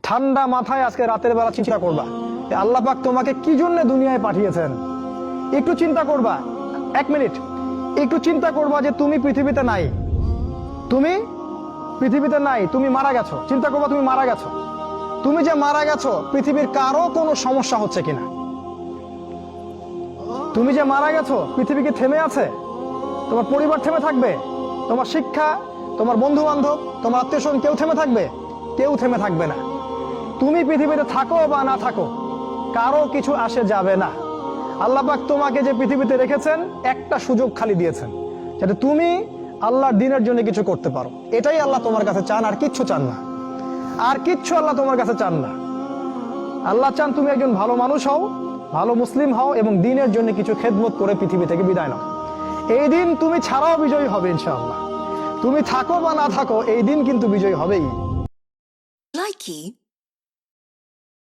ঠান্ডা মাথায় আজকে রাতের বেলা চিন্তা করবা আল্লাহ পাক তোমাকে কি জন্য দুনিয়ায় পাঠিয়েছেন। একটু চিন্তা করবা, 1 মিনিট একটু চিন্তা করবা যে তুমি পৃথিবীতে নাই, তুমি পৃথিবীতে নাই, তুমি মারা গেছো। চিন্তা করবা তুমি মারা গেছো। তুমি যে মারা গেছো পৃথিবীর কারো কোনো সমস্যা হচ্ছে কিনা? তুমি যে মারা গেছো পৃথিবী কি থেমে আছে? তোমার পরিবার থেমে থাকবে? তোমার শিক্ষা, তোমার বন্ধু বান্ধব, তোমার আত্মীয় স্বজন কেউ থেমে থাকবে? কেউ থেমে থাকবে না। তুমি পৃথিবীতে থাকো বা না থাকো কারো কিছু আসে যাবে না। আল্লাহ পাক তোমাকে যে পৃথিবীতে রেখেছেন একটা সুযোগ খালি দিয়েছেন যাতে তুমি আল্লাহর দ্বীনের জন্য কিছু করতে পারো। এটাই আল্লাহ তোমার কাছে চান, আর কিচ্ছু চান না। আর কিচ্ছু আল্লাহ তোমার কাছে চান না। আল্লাহ চান তুমি একজন ভালো মানুষ হও, ভালো মুসলিম হও এবং দ্বীনের জন্য কিছু খেদমত করে পৃথিবী থেকে বিদায় নাও। এই দিন তুমি ছাড়াও বিজয়ী হবে ইনশাআল্লাহ। তুমি থাকো বা না থাকো এই দিন কিন্তু বিজয়ী হবেই। Likey